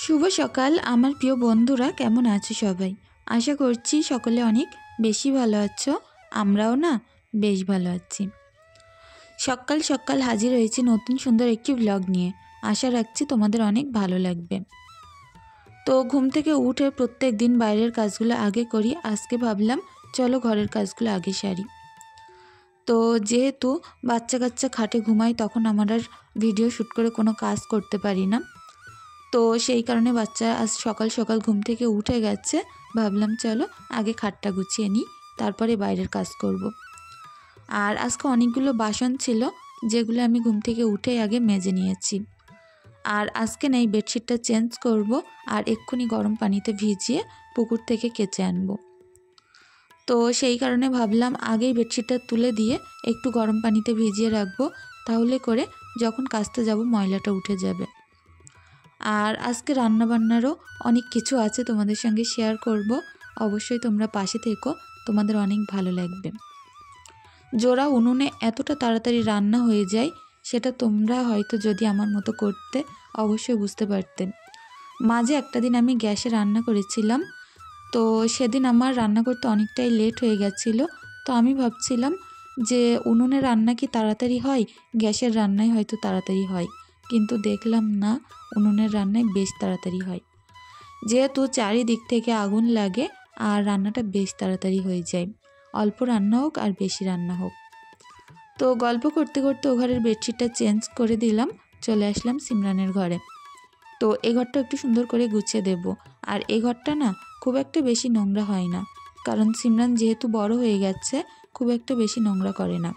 শুভ সকাল আমার প্রিয় বন্ধুরা, কেমন আছো সবাই? আশা করছি সকলে অনেক বেশি ভালো আছো। আমরাও না বেশ ভালো আছি। সকাল সকাল হাজির হয়েছি নতুন সুন্দর একটি ব্লগ নিয়ে। আশা রাখছি তোমাদের অনেক ভালো লাগবে। তো ঘুম থেকে উঠে প্রত্যেক দিন বাইরের কাজগুলো আগে করি, আজকে ভাবলাম চলো ঘরের কাজগুলো আগে সারি। তো যেহেতু বাচ্চা কাচ্চা খাটে ঘুমাই, তখন আমার আর ভিডিও শ্যুট করে কোনো কাজ করতে পারি না। তো সেই কারণে বাচ্চা আজ সকাল সকাল ঘুম থেকে উঠে গেছে, ভাবলাম চলো আগে খাটটা গুছিয়ে নিই, তারপরে বাইরের কাজ করব। আর আজকে অনেকগুলো বাসন ছিল, যেগুলো আমি ঘুম থেকে উঠে আগে মেজে নিয়েছি। আর আজকে না এই বেডশিটটা চেঞ্জ করব, আর এক্ষুনি গরম পানিতে ভিজিয়ে পুকুর থেকে কেচে আনবো। তো সেই কারণে ভাবলাম আগেই বেডশিটটা তুলে দিয়ে একটু গরম পানিতে ভিজিয়ে রাখবো, তাহলে করে যখন কাচতে যাব ময়লাটা উঠে যাবে। আর আজকে রান্নাবান্নারও অনেক কিছু আছে, তোমাদের সঙ্গে শেয়ার করব। অবশ্যই তোমরা পাশে থেকো, তোমাদের অনেক ভালো লাগবে। জোড়া উনুনে এতটা তাড়াতাড়ি রান্না হয়ে যায়, সেটা তোমরা হয়তো যদি আমার মতো করতে অবশ্যই বুঝতে পারতে। মাঝে একটা দিন আমি গ্যাসে রান্না করেছিলাম, তো সেদিন আমার রান্না করতে অনেকটাই লেট হয়ে গেছিলো। তো আমি ভাবছিলাম যে উনুনে রান্না কি তাড়াতাড়ি হয়, গ্যাসের রান্নাই হয়তো তাড়াতাড়ি হয়, কিন্তু দেখলাম না, উনুনের রান্নায় বেশ তাড়াতাড়ি হয়। যেহেতু চারিদিক থেকে আগুন লাগে আর রান্নাটা বেশ তাড়াতাড়ি হয়ে যায়, অল্প রান্না হোক আর বেশি রান্না হোক। তো গল্প করতে করতে ও ঘরের বেডশিটটা চেঞ্জ করে দিলাম, চলে আসলাম সিমরানের ঘরে। তো এই ঘরটা একটু সুন্দর করে গুছিয়ে দেব। আর এই ঘরটা না খুব একটা বেশি নোংরা হয় না, কারণ সিমরান যেহেতু বড় হয়ে গেছে, খুব একটা বেশি নোংরা করে না।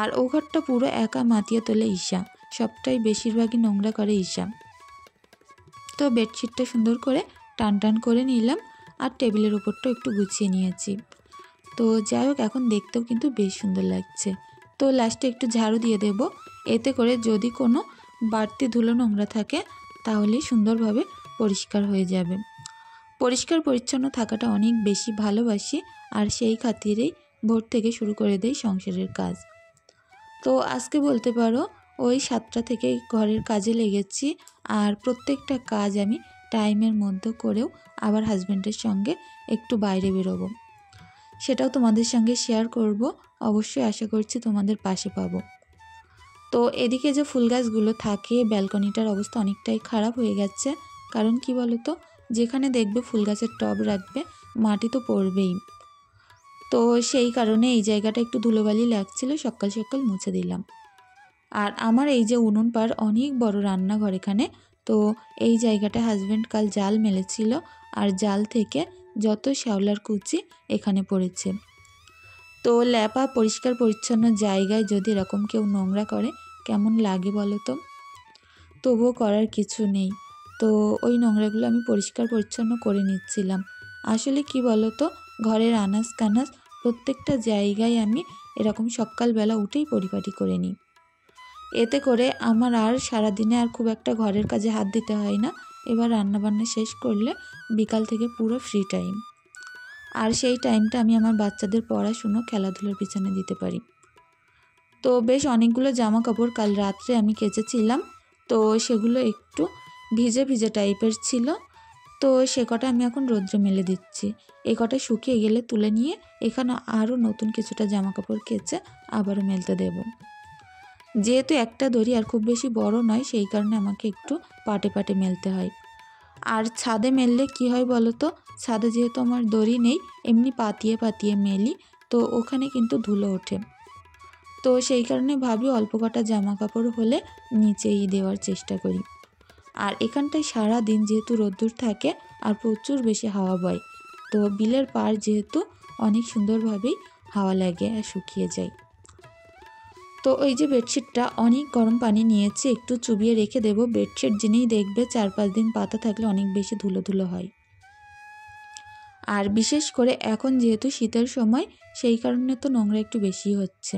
আর ও ঘরটা পুরো একা মাতিয়ে তোলে ঈশা, সবটাই বেশিরভাগই নোংরা করে ঈশা। তো বেডশিটটা সুন্দর করে টান টান করে নিলাম, আর টেবিলের উপরটা একটু গুছিয়ে নিয়েছি। তো যাই হোক, এখন দেখতেও কিন্তু বেশ সুন্দর লাগছে। তো লাস্টে একটু ঝাড়ু দিয়ে দেব, এতে করে যদি কোনো বাড়তি ধুলো নোংরা থাকে তাহলেই সুন্দরভাবে পরিষ্কার হয়ে যাবে। পরিষ্কার পরিচ্ছন্ন থাকাটা অনেক বেশি ভালোবাসি, আর সেই খাতিরেই ভোর থেকে শুরু করে দেই সংসারের কাজ। তো আজকে বলতে পারো ওই 7টা থেকে ঘরের কাজে লেগেছি, আর প্রত্যেকটা কাজ আমি টাইমের মধ্যে করেও আবার হাজব্যান্ডের সঙ্গে একটু বাইরে বেরোবো, সেটাও তোমাদের সঙ্গে শেয়ার করব। অবশ্যই আশা করছি তোমাদের পাশে পাবো। তো এদিকে যে ফুল গাছগুলো থাকে, ব্যালকনিটার অবস্থা অনেকটাই খারাপ হয়ে গেছে। কারণ কি বলো তো, যেখানে দেখবে ফুল গাছের টব রাখবে, মাটি তো পড়বেই। তো সেই কারণে এই জায়গাটা একটু ধুলোবালি লাগছিল, সকাল সকাল মুছে দিলাম। আর আমার এই যে উনুন পাড় অনেক বড় রান্নাঘর এখানে, তো এই জায়গাটা হাজব্যান্ড কাল জাল মেলেছিল, আর জাল থেকে যত শ্যাওলার কুচি এখানে পড়েছে। তো ল্যাপা পরিষ্কার পরিচ্ছন্ন জায়গায় যদি এরকম কেউ নোংরা করে কেমন লাগে বলো তো? তবুও করার কিছু নেই। তো ওই নোংরাগুলো আমি পরিষ্কার পরিচ্ছন্ন করে নিচ্ছিলাম। আসলে কি বলো তো, ঘরের আনাজ কানাজ প্রত্যেকটা জায়গায় আমি এরকম সকালবেলা উঠেই পরিপাটি করে নিই। এতে করে আমার আর সারাদিনে আর খুব একটা ঘরের কাজে হাত দিতে হয় না। এবার রান্নাবান্না শেষ করলে বিকাল থেকে পুরো ফ্রি টাইম, আর সেই টাইমটা আমি আমার বাচ্চাদের পড়াশুনো খেলাধুলার পিছনে দিতে পারি। তো বেশ অনেকগুলো জামা কাপড় কাল রাত্রে আমি কেচেছিলাম, তো সেগুলো একটু ভিজে ভিজে টাইপের ছিল। তো সে কটা আমি এখন রৌদ্রে মেলে দিচ্ছি। এ কটা শুকিয়ে গেলে তুলে নিয়ে এখানে আরও নতুন কিছুটা জামা কাপড় কেচে আবারও মেলতে দেব। যেহেতু একটা দড়ি আর খুব বেশি বড় নয়, সেই কারণে আমাকে একটু পাটে পাটে মেলতে হয়। আর ছাদে মেললে কি হয় বলো তো, ছাদে যেহেতু আমার দড়ি নেই, এমনি পাতিয়ে পাতিয়ে মেলি, তো ওখানে কিন্তু ধুলো ওঠে। তো সেই কারণে ভাবি অল্প কটা জামা কাপড় হলে নিচেই দেওয়ার চেষ্টা করি। আর এখানটায় সারা দিন যেহেতু রোদ্দুর থাকে আর প্রচুর বেশি হাওয়া বয়, তো বিলের পাড় যেহেতু অনেক সুন্দরভাবেই হাওয়া লাগে আর শুকিয়ে যায়। তো ওই যে বেডশিটটা অনেক গরম পানি নিয়েছি, একটু চুবিয়ে রেখে দেবো। বেডশিট যিনিই দেখবে 4-5 দিন পাতা থাকলে অনেক বেশি ধুলো ধুলো হয়। আর বিশেষ করে এখন যেহেতু শীতের সময়, সেই কারণে তো নোংরা একটু বেশি হচ্ছে।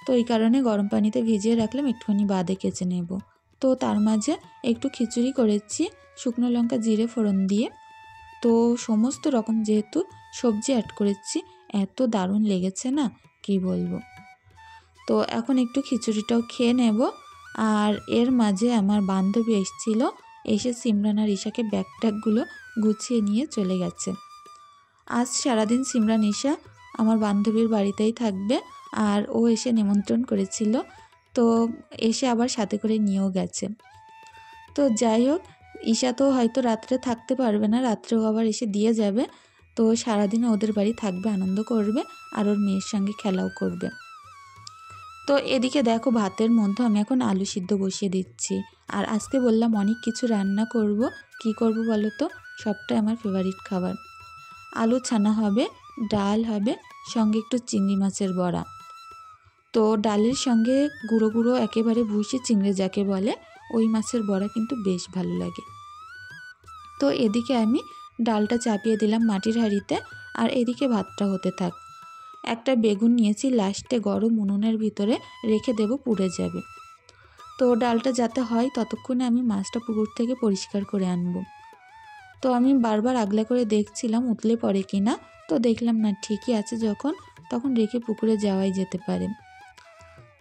তো এই কারণে গরম পানিতে ভিজিয়ে রাখলাম, একটুখানি বাদে কেচে নেব। তো তার মাঝে একটু খিচুড়ি করেছি শুকনো লঙ্কা জিরে ফোড়ন দিয়ে। তো সমস্ত রকম যেহেতু সবজি অ্যাড করেছি, এত দারুণ লেগেছে না, কি বলবো। তো এখন একটু খিচুড়িটাও খেয়ে নেব। আর এর মাঝে আমার বান্ধবী এসেছিল, এসে সিমরান আর ঈশাকে ব্যাগ ট্যাগগুলো গুছিয়ে নিয়ে চলে গেছে। আজ সারাদিন সিমরান ঈশা আমার বান্ধবীর বাড়িতেই থাকবে, আর ও এসে নিমন্ত্রণ করেছিল, তো এসে আবার সাথে করে নিয়েও গেছে। তো যাই হোক, ঈশা তো হয়তো রাত্রে থাকতে পারবে না, রাত্রেও আবার এসে দিয়ে যাবে। তো সারাদিন ওদের বাড়ি থাকবে, আনন্দ করবে, আর ওর মেয়ের সঙ্গে খেলাও করবে। তো এদিকে দেখো, ভাতের মধ্যে আমি এখন আলু সিদ্ধ বসিয়ে দিচ্ছি। আর আজকে বললাম অনেক কিছু রান্না করব, কি করব বলো তো? সবটাই আমার ফেভারিট খাবার। আলু ছানা হবে, ডাল হবে, সঙ্গে একটু চিংড়ি মাছের বড়া। তো ডালের সঙ্গে গুঁড়ো গুঁড়ো একেবারে ভুষি চিংড়ি যাকে বলে, ওই মাছের বড়া কিন্তু বেশ ভালো লাগে। তো এদিকে আমি ডালটা চাপিয়ে দিলাম মাটির হাঁড়িতে, আর এদিকে ভাতটা হতে থাক। একটা বেগুন নিয়েছি, লাস্টে গরম উনুনের ভিতরে রেখে দেব, পুড়ে যাবে। তো ডালটা যাতে হয় ততক্ষণে আমি মাছটা পুকুর থেকে পরিষ্কার করে আনবো। তো আমি বারবার আগলা করে দেখছিলাম উতলে পড়ে কিনা, তো দেখলাম না, ঠিকই আছে, তখন রেখে পুকুরে যাওয়াই যেতে পারে।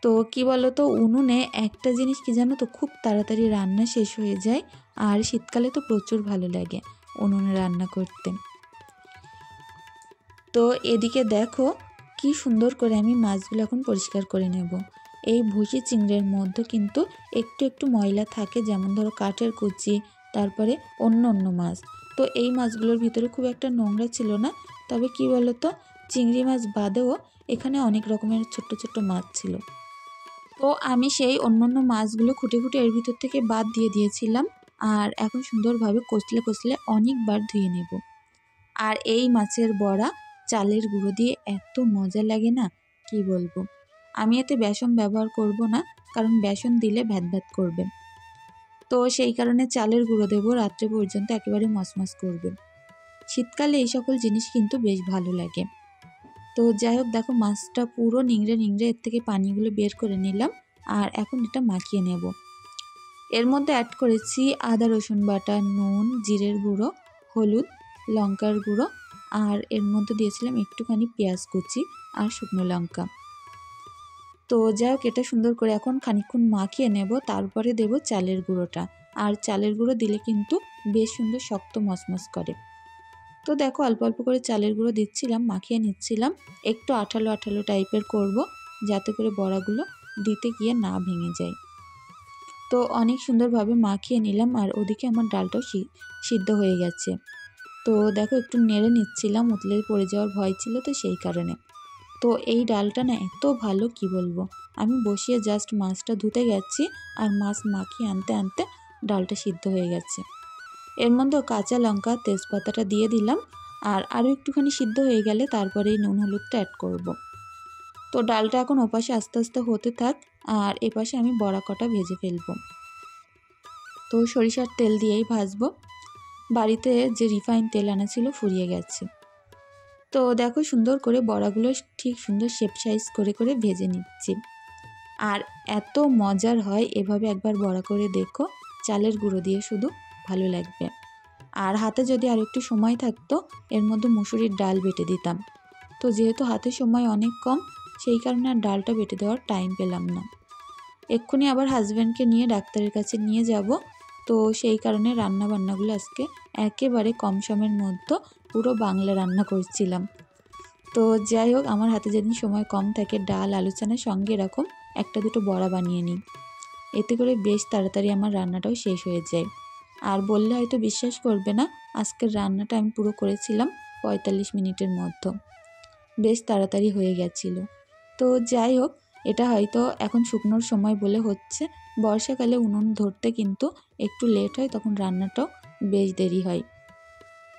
তো কি বলো তো, উনুনে একটা জিনিস কি জানো তো, খুব তাড়াতাড়ি রান্না শেষ হয়ে যায়, আর শীতকালে তো প্রচুর ভালো লাগে উনুনে রান্না করতে। তো এদিকে দেখো কি সুন্দর করে আমি মাছগুলো এখন পরিষ্কার করে নেব। এই ভুসি চিংড়ির মধ্যে কিন্তু একটু একটু ময়লা থাকে, যেমন ধরো কাঠের কুচি, তারপরে অন্য অন্য মাছ। তো এই মাছগুলোর ভিতরে খুব একটা নোংরা ছিল না, তবে কি বলো তো, চিংড়ি মাছ বাদেও এখানে অনেক রকমের ছোট্ট ছোট্ট মাছ ছিল। তো আমি সেই অন্য অন্য মাছগুলো খুঁটে খুঁটে এর ভিতর থেকে বাদ দিয়ে দিয়েছিলাম, আর এখন সুন্দরভাবে কষলে কষলে অনেকবার ধুয়ে নেব। আর এই মাছের বড়া চালের গুঁড়ো দিয়ে এত মজা লাগে না, কি বলবো। আমি এতে বেসন ব্যবহার করব না, কারণ বেসন দিলে ভ্যাদ ভ্যাদ করবে। তো সেই কারণে চালের গুঁড়ো দেবো, রাত্রে পর্যন্ত একেবারে মচমচ করবে। শীতকালে এই সকল জিনিস কিন্তু বেশ ভালো লাগে। তো যাই হোক, দেখো মাছটা পুরো নিংড়ে নিংড়ে এর থেকে পানিগুলো বের করে নিলাম, আর এখন এটা মাখিয়ে নেব। এর মধ্যে অ্যাড করেছি আদা রসুন বাটা, নুন, জিরের গুঁড়ো, হলুদ, লঙ্কার গুঁড়ো, আর এর মধ্যে দিয়েছিলাম একটুখানি পেঁয়াজ কুচি আর শুকনো লঙ্কা। তো যাই হোক, এটা সুন্দর করে এখন খানিকক্ষণ মাখিয়ে নেব, তারপরে দেব চালের গুঁড়োটা। আর চালের গুঁড়ো দিলে কিন্তু বেশ সুন্দর শক্ত মচমচ করে। তো দেখো, অল্প অল্প করে চালের গুঁড়ো দিচ্ছিলাম, মাখিয়ে নিচ্ছিলাম। একটু আঠালো আঠালো টাইপের করব, যাতে করে বড়াগুলো দিতে গিয়ে না ভেঙে যায়। তো অনেক সুন্দরভাবে মাখিয়ে নিলাম, আর ওদিকে আমার ডালটাও সিদ্ধ হয়ে গেছে। তো দেখো, একটু নেড়ে নিচ্ছিলাম, উতলে পড়ে যাওয়ার ভয় ছিল, তো সেই কারণে। তো এই ডালটা না এত ভালো, কি বলবো। আমি বসিয়ে জাস্ট মাছটা ধুতে গেছি, আর মাছ মাখিয়ে আনতে আনতে ডালটা সিদ্ধ হয়ে গেছে। এর মধ্যে কাঁচা লঙ্কা, তেজপাতাটা দিয়ে দিলাম, আর আরও একটুখানি সিদ্ধ হয়ে গেলে তারপরে এই নুন হলুদটা অ্যাড করব। তো ডালটা এখন ওপাশে আস্তে আস্তে হতে থাক, আর এপাশে আমি বড়া কটা ভেজে ফেলবো। তো সরিষার তেল দিয়েই ভাজবো, বাড়িতে যে রিফাইন তেল আনা ছিল ফুরিয়ে গেছে। তো দেখো, সুন্দর করে বড়াগুলো ঠিক সুন্দর শেপ সাইজ করে করে ভেজে নিচ্ছি। আর এত মজার হয়, এভাবে একবার বড়া করে দেখো, চালের গুঁড়ো দিয়ে শুধু, ভালো লাগবে। আর হাতে যদি আর একটু সময় থাকতো, এর মধ্যে মুসুরির ডাল বেটে দিতাম। তো যেহেতু হাতে সময় অনেক কম, সেই কারণে আর ডালটা বেটে দেওয়ার টাইম পেলাম না। এক্ষুনি আবার হাজব্যান্ডকে নিয়ে ডাক্তারের কাছে নিয়ে যাব, তো সেই কারণে রান্না বান্নাগুলো আজকে একেবারে কম সময়ের মধ্যে পুরো বাংলা রান্না করছিলাম। তো যাই হোক, আমার হাতে যেদিন সময় কম থাকে, ডাল আলু চানার সঙ্গে এরকম একটা দুটো বড়া বানিয়ে নিই, এতে করে বেশ তাড়াতাড়ি আমার রান্নাটাও শেষ হয়ে যায়। আর বললে হয়তো বিশ্বাস করবে না, আজকের রান্নাটা আমি পুরো করেছিলাম 45 মিনিটের মধ্যে, বেশ তাড়াতাড়ি হয়ে গেছিলো। তো যাই হোক, এটা হয়তো এখন শুকনোর সময় বলে হচ্ছে, বর্ষাকালে উনুন ধরতে কিন্তু একটু লেট হয়, তখন রান্নাটাও বেশ দেরি হয়।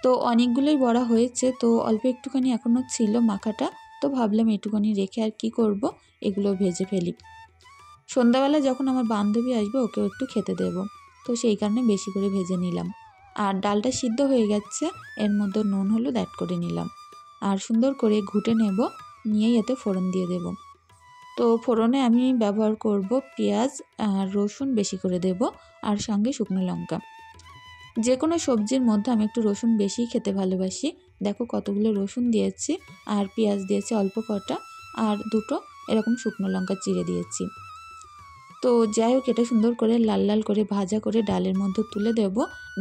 তো অনেকগুলোই বড়া হয়েছে, তো অল্প একটুখানি এখনও ছিল মাখাটা, তো ভাবলাম একটুখানি রেখে আর কি করব, এগুলো ভেজে ফেলি। সন্ধ্যাবেলা যখন আমার বান্ধবী আসবে, ওকেও একটু খেতে দেব, তো সেই কারণে বেশি করে ভেজে নিলাম। আর ডালটা সিদ্ধ হয়ে গেছে, এর মধ্যে নুন হলুদ অ্যাড করে নিলাম, আর সুন্দর করে ঘুটে নেব, নিয়েই এতে ফোড়ন দিয়ে দেব। তো ফোড়নে আমি ব্যবহার করব পেঁয়াজ আর রসুন বেশি করে দেব, আর সঙ্গে শুকনো লঙ্কা। যে কোনো সবজির মধ্যে আমি একটু রসুন বেশি খেতে ভালোবাসি। দেখো কতগুলো রসুন দিয়েছি, আর পেঁয়াজ দিয়েছি অল্প কটা, আর দুটো এরকম শুকনো লঙ্কা চিড়ে দিয়েছি। তো যাই হোক, এটা সুন্দর করে লাল লাল করে ভাজা করে ডালের মধ্যে তুলে দেব।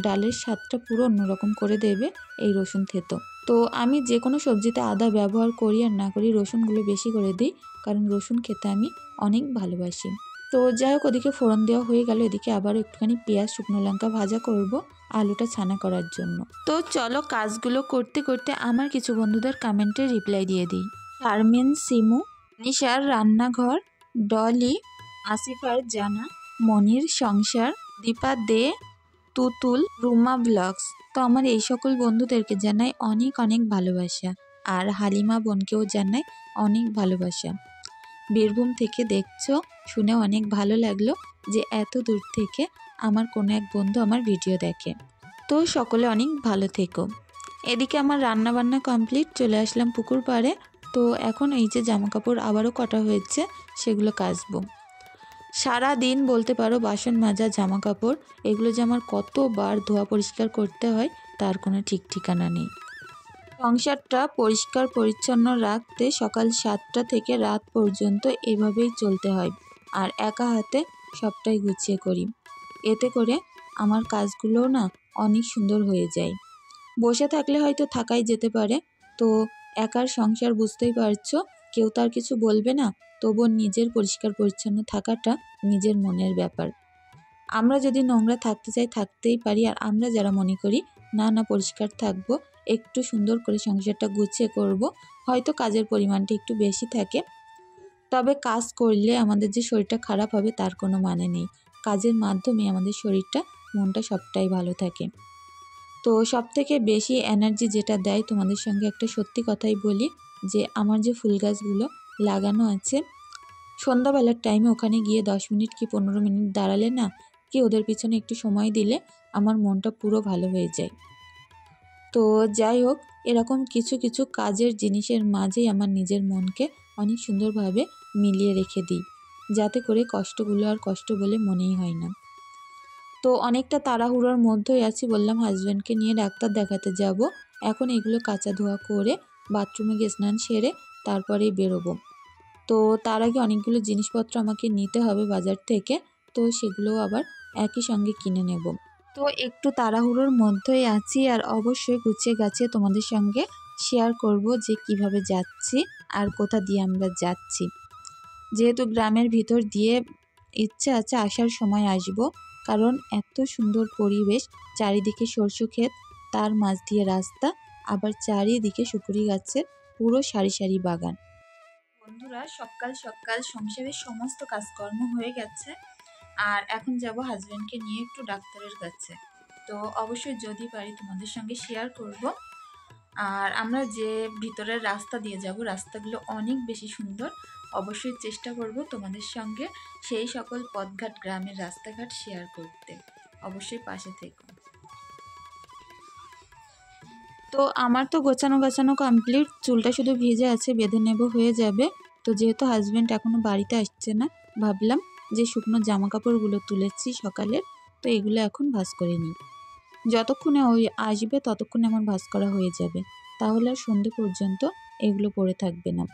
ডালের স্বাদটা পুরো অন্যরকম করে দেবে এই রসুন থেতো। তো আমি যে কোনো সবজিতে আদা ব্যবহার করি আর না করি, রসুনগুলো বেশি করে দিই, কারণ রসুন খেতে আমি অনেক ভালোবাসি। তো যাই হোক, ওদিকে ফোড়ন দেওয়া হয়ে গেল, এদিকে আবারও একটুখানি পেঁয়াজ শুকনো লঙ্কা ভাজা করব আলুটা ছানা করার জন্য। তো চলো, কাজগুলো করতে করতে আমার কিছু বন্ধুদের কমেন্টে রিপ্লাই দিয়ে দিই। শারমিন, সিমু, নিশার রান্নাঘর, ডলি, আসিফার জানা, মনির সংসার, দীপা দে, তুতুল, রুমা ব্লগস। তো আমার এই সকল বন্ধুদেরকে জানাই অনেক অনেক ভালোবাসা, আর হালিমা বোনকেও জানাই অনেক ভালোবাসা। বীরভূম থেকে দেখছো, শুনে অনেক ভালো লাগলো যে এত দূর থেকে আমার কোনো এক বন্ধু আমার ভিডিও দেখে। তো সকলে অনেক ভালো থেকো। এদিকে আমার রান্না বান্না কমপ্লিট, চলে আসলাম পুকুর পাড়ে। তো এখন এই যে জামা কাপড় আবারও কটা হয়েছে, সেগুলো কাচবো। সারা দিন বলতে পারো বাসন মাজা, জামা কাপড়, এগুলো যে আমার কতবার ধোয়া পরিষ্কার করতে হয় তার কোনো ঠিক ঠিকানা নেই। সংসারটা পরিষ্কার পরিচ্ছন্ন রাখতে সকাল 7টা থেকে রাত পর্যন্ত এভাবেই চলতে হয়, আর একা হাতে সবটাই গুছিয়ে করি। এতে করে আমার কাজগুলো না অনেক সুন্দর হয়ে যায়। বসে থাকলে হয়তো থাকাই যেতে পারে, তো একার সংসার বুঝতেই পারছো, কেউ তার কিছু বলবে না, তবুও নিজের পরিষ্কার পরিচ্ছন্ন থাকাটা নিজের মনের ব্যাপার। আমরা যদি নোংরা থাকতে চাই থাকতেই পারি, আর আমরা যারা মনে করি না না পরিষ্কার থাকবো, একটু সুন্দর করে সংসারটা গুছিয়ে করব, হয়তো কাজের পরিমাণটা একটু বেশি থাকে, তবে কাজ করলে আমাদের যে শরীরটা খারাপ হবে তার কোনো মানে নেই। কাজের মাধ্যমে আমাদের শরীরটা, মনটা সবটাই ভালো থাকে। তো সবথেকে বেশি এনার্জি যেটা দেয়, তোমাদের সঙ্গে একটা সত্যি কথাই বলি, যে আমার যে ফুল গাছগুলো লাগানো আছে, সন্ধ্যাবেলার টাইমে ওখানে গিয়ে 10 মিনিট কি 15 মিনিট দাঁড়ালে না, কি ওদের পিছনে একটু সময় দিলে আমার মনটা পুরো ভালো হয়ে যায়। তো যাই হোক, এরকম কিছু কিছু কাজের জিনিসের মাঝেই আমার নিজের মনকে অনেক সুন্দরভাবে মিলিয়ে রেখে দিই, যাতে করে কষ্টগুলো আর কষ্ট বলে মনেই হয় না। তো অনেকটা তাড়াহুড়োর মধ্যেই আছি, বললাম হাজব্যান্ডকে নিয়ে ডাক্তার দেখাতে যাব। এখন এগুলো কাচা ধোয়া করে বাথরুমে গিয়ে স্নান সেরে তারপরেই বেরোবো। তো তার আগে অনেকগুলো জিনিসপত্র আমাকে নিতে হবে বাজার থেকে, তো সেগুলো আবার একই সঙ্গে কিনে নেব। তো একটু তাড়াহুড়োর মধ্যেই আছি, আর অবশ্যই গুছিয়ে গাছিয়ে তোমাদের সঙ্গে শেয়ার করব যে কিভাবে যাচ্ছি আর কোথা দিয়ে আমরা যাচ্ছি। যেহেতু গ্রামের ভিতর দিয়ে ইচ্ছে আছে আসার সময় আসব, কারণ এত সুন্দর পরিবেশ, চারিদিকে সরষে ক্ষেত, তার মাঝ দিয়ে রাস্তা, আবার চারিদিকে সুপুরি গাছের পুরো সারি সারি বাগান। বন্ধুরা, সকাল সকাল সংসারের সমস্ত কাজকর্ম হয়ে গেছে, আর এখন যাব হাজব্যান্ডকে নিয়ে একটু ডাক্তারের কাছে। তো অবশ্যই যদি পারি তোমাদের সঙ্গে শেয়ার করব। আর আমরা যে ভিতরের রাস্তা দিয়ে যাব, রাস্তাগুলো অনেক বেশি সুন্দর। অবশ্যই চেষ্টা করব তোমাদের সঙ্গে সেই সকল পথঘাট, গ্রামের রাস্তাঘাট শেয়ার করতে। অবশ্যই পাশে থেকো। তো আমার তো গোছানো কমপ্লিট, চুলটা শুধু ভিজে আছে, বেঁধে নেব, হয়ে যাবে। তো যেহেতু হাজব্যান্ড এখনও বাড়িতে আসছে না, ভাবলাম যে শুকনো জামা কাপড়গুলো তুলেছি সকালের, তো এগুলো এখন ভাঁজ করে নিই। যতক্ষণে ওই আসবে ততক্ষণে আমার ভাঁজ করা হয়ে যাবে, তাহলে আর সন্ধে পর্যন্ত এগুলো পড়ে থাকবে না।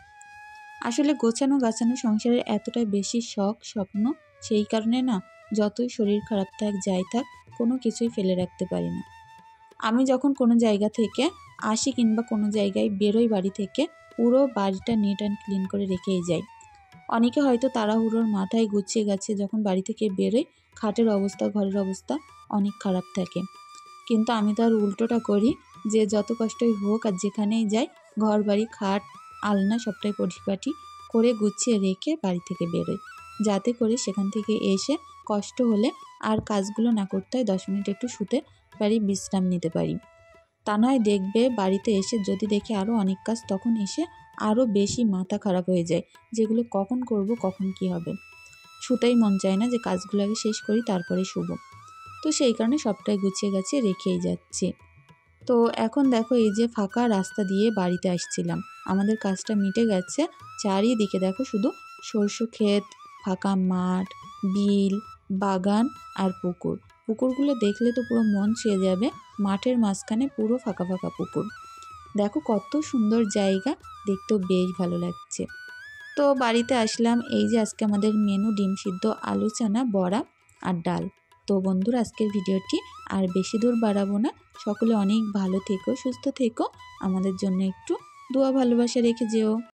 আসলে গোছানো গাছানো সংসারের এতটাই বেশি শখ, স্বপ্ন, সেই কারণে না যতই শরীর খারাপ থাক যাই থাক, কোনো কিছুই ফেলে রাখতে পারি না। আমি যখন কোনো জায়গা থেকে আসি কিংবা কোনো জায়গায় বেরোই বাড়ি থেকে, পুরো বাড়িটা নিট অ্যান্ড ক্লিন করে রেখেই যাই। অনেকে হয়তো তাড়াহুড়োর মাথায় গুছিয়ে গেছে যখন বাড়ি থেকে বেরোই, খাটের অবস্থা, ঘরের অবস্থা অনেক খারাপ থাকে, কিন্তু আমি তো আর উল্টোটা করি, যে যত কষ্টই হোক আর যেখানেই যাই, ঘর বাড়ি, খাট, আলনা সবটাই পরিপাটি করে গুছিয়ে রেখে বাড়ি থেকে বেরোই, যাতে করে সেখান থেকে এসে কষ্ট হলে আর কাজগুলো না করতে হয়, 10 মিনিট একটু শুতে পারি, বিশ্রাম নিতে পারি। তা নয় দেখবে বাড়িতে এসে যদি দেখি আরও অনেক কাজ, তখন এসে আরও বেশি মাথা খারাপ হয়ে যায়, যেগুলো কখন করব, কখন কি হবে, শুতেই মন চায় না, যে কাজগুলো আগে শেষ করি তারপরে শুব। তো সেই কারণে সবটাই গুছিয়ে গাছিয়ে রেখেই যাচ্ছি। তো এখন দেখো, এই যে ফাঁকা রাস্তা দিয়ে বাড়িতে আসছিলাম, আমাদের কাজটা মিটে গেছে। চারিদিকে দেখো শুধু সরষে ক্ষেত, ফাঁকা মাঠ, বিল, বাগান আর পুকুর। পুকুরগুলো দেখলে তো পুরো মন ছুঁয়ে যাবে, মাঠের মাঝখানে পুরো ফাঁকা ফাঁকা পুকুর। দেখো কত সুন্দর জায়গা, দেখতেও বেশ ভালো লাগছে। তো বাড়িতে আসলাম, এই যে আজকে আমাদের মেনু ডিম সিদ্ধ, আলু চানা, বড়া আর ডাল। তো বন্ধুরা আজকের ভিডিওটি আর বেশি দূর বাড়াবো না, সকলে অনেক ভালো থেকো, সুস্থ থেকো, আমাদের জন্য একটু দোয়া ভালোবাসা রেখে যেও।